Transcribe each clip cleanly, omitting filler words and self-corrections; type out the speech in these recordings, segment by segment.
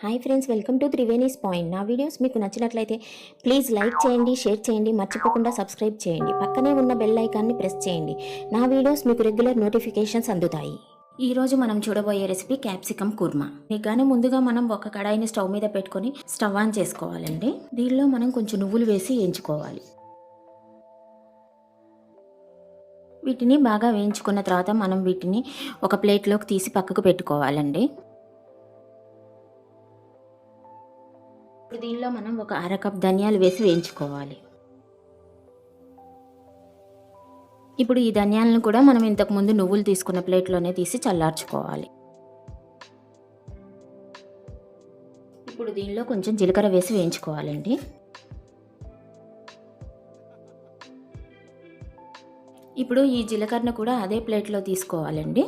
Hi friends, welcome to Triveni's point. నా videos మీకు నచ్చినట్లయితే ప్లీజ్ లైక్ చేయండి, షేర్ చేయండి, మర్చిపోకుండా సబ్స్క్రైబ్ చేయండి. పక్కనే ఉన్న బెల్ ఐకాన్ని ప్రెస్ చేయండి. నా వీడియోస్ మీకు రెగ్యులర్ నోటిఫికేషన్స్ అందుతాయి. ఈరోజు మనం చూడబోయే రెసిపీ క్యాప్సికమ్ కుర్మా. కానీ ముందుగా మనం ఒక కడాయిని స్టవ్ మీద పెట్టుకొని స్టవ్ ఆన్ చేసుకోవాలండి. దీనిలో మనం కొంచెం నువ్వులు వేసి వేయించుకోవాలి. వీటిని బాగా వేయించుకున్న తర్వాత మనం వీటిని ఒక ప్లేట్లోకి తీసి పక్కకు పెట్టుకోవాలండి. ఇప్పుడు దీనిలో మనం ఒక అరకప్ ధనియాలు వేసి వేయించుకోవాలి. ఇప్పుడు ఈ ధనియాలను కూడా మనం ఇంతకుముందు నువ్వులు తీసుకున్న ప్లేట్లోనే తీసి చల్లార్చుకోవాలి. ఇప్పుడు దీనిలో కొంచెం జీలకర్ర వేసి వేయించుకోవాలండి. ఇప్పుడు ఈ జీలకర్రను కూడా అదే ప్లేట్లో తీసుకోవాలండి.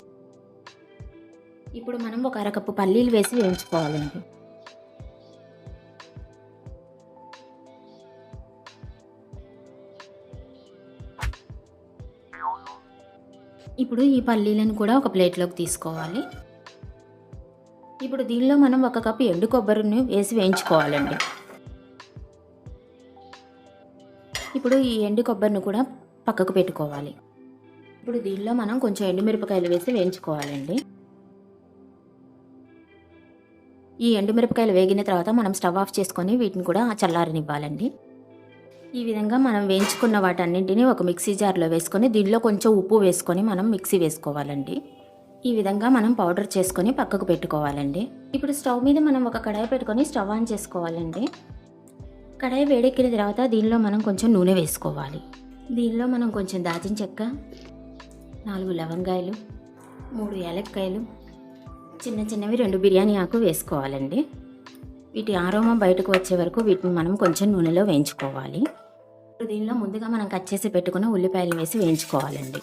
ఇప్పుడు మనం ఒక అరకప్పు పల్లీలు వేసి వేయించుకోవాలండి. ఇప్పుడు ఈ పల్లీలను కూడా ఒక ప్లేట్లోకి తీసుకోవాలి. ఇప్పుడు దీనిలో మనం ఒక కప్పు ఎండు కొబ్బరిని వేసి వేయించుకోవాలండి. ఇప్పుడు ఈ ఎండు కొబ్బరిని కూడా పక్కకు పెట్టుకోవాలి. ఇప్పుడు దీనిలో మనం కొంచెం ఎండుమిరపకాయలు వేసి వేయించుకోవాలండి. ఈ ఎండుమిరపకాయలు వేగిన తర్వాత మనం స్టవ్ ఆఫ్ చేసుకొని వీటిని కూడా చల్లారనివ్వాలండి. ఈ విధంగా మనం వేయించుకున్న వాటన్నింటినీ ఒక మిక్సీ జార్లో వేసుకొని దీనిలో కొంచెం ఉప్పు వేసుకొని మనం మిక్సీ వేసుకోవాలండి. ఈ విధంగా మనం పౌడర్ చేసుకొని పక్కకు పెట్టుకోవాలండి. ఇప్పుడు స్టవ్ మీద మనం ఒక కడాయి పెట్టుకొని స్టవ్ ఆన్ చేసుకోవాలండి. కడాయి వేడెక్కిన తర్వాత దీనిలో మనం కొంచెం నూనె వేసుకోవాలి. దీనిలో మనం కొంచెం దాల్చిన చెక్క, 4 లవంగాయలు, 3 యాలక్కాయలు, చిన్న చిన్నవి 2 బిర్యానీ ఆకు వేసుకోవాలండి. వీటి ఆరోమా బయటకు వచ్చే వరకు వీటిని మనం కొంచెం నూనెలో వేయించుకోవాలి. దీనిలో ముందుగా మనం కట్ చేసి పెట్టుకున్న ఉల్లిపాయలు వేసి వేయించుకోవాలండి.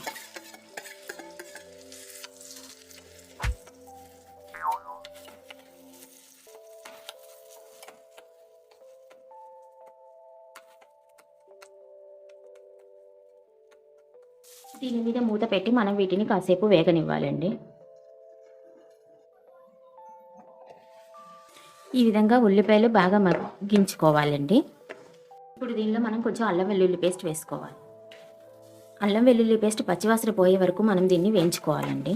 దీని మీద మూత పెట్టి మనం వీటిని కాసేపు వేగనివ్వాలండి. ఈ విధంగా ఉల్లిపాయలు బాగా మగ్గించుకోవాలండి. ఇప్పుడు దీనిలో మనం కొంచెం అల్లం వెల్లుల్లి పేస్ట్ వేసుకోవాలి. అల్లం వెల్లుల్లి పేస్ట్ పచ్చివాసన పోయే వరకు మనం దీన్ని వేయించుకోవాలండి.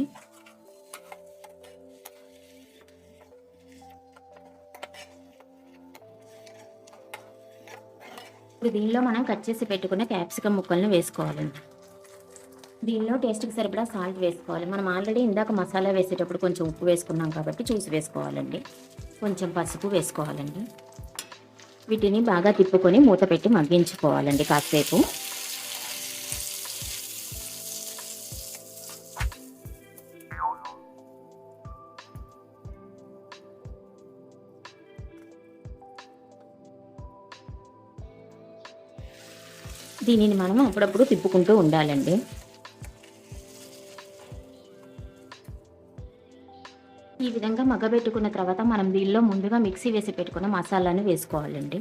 ఇప్పుడు దీనిలో మనం కట్ చేసి పెట్టుకున్న క్యాప్సికమ్ ముక్కలను వేసుకోవాలండి. దీనిలో టేస్ట్కి సరిపడా సాల్ట్ వేసుకోవాలి. మనం ఆల్రెడీ ఇందాక మసాలా వేసేటప్పుడు కొంచెం ఉప్పు వేసుకున్నాం కాబట్టి చూసి వేసుకోవాలండి. కొంచెం పసుపు వేసుకోవాలండి. వీటిని బాగా తిప్పుకొని మూత పెట్టి మగ్గించుకోవాలండి కాసేపు. దీనిని మనం అప్పుడప్పుడు తిప్పుకుంటూ ఉండాలండి. ఈ విధంగా మగ్గబెట్టుకున్న తర్వాత మనం దీనిలో ముందుగా మిక్సీ వేసి పెట్టుకున్న మసాలాను వేసుకోవాలండి.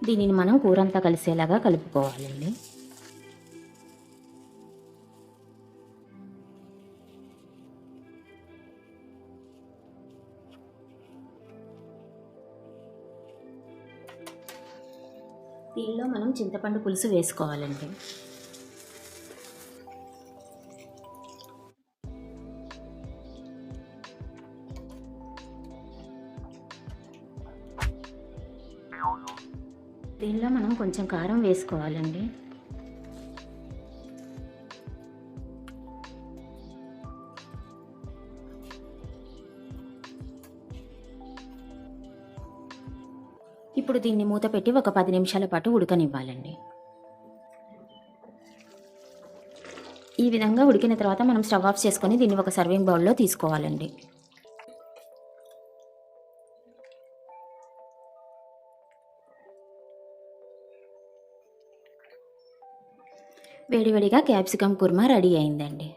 దీనిని మనం కూరంతా కలిసేలాగా కలుపుకోవాలండి. దీనిలో మనం చింతపండు పులుసు వేసుకోవాలండి. దీనిలో మనం కొంచెం కారం వేసుకోవాలండి. ఇప్పుడు దీన్ని మూత పెట్టి ఒక 10 నిమిషాల పాటు ఉడకనివ్వాలండి. ఈ విధంగా ఉడికిన తర్వాత మనం స్టవ్ ఆఫ్ చేసుకొని దీన్ని ఒక సర్వింగ్ బౌల్లో తీసుకోవాలండి. వేడివేడిగా క్యాప్సికమ్ కుర్మా రెడీ అయిందండి.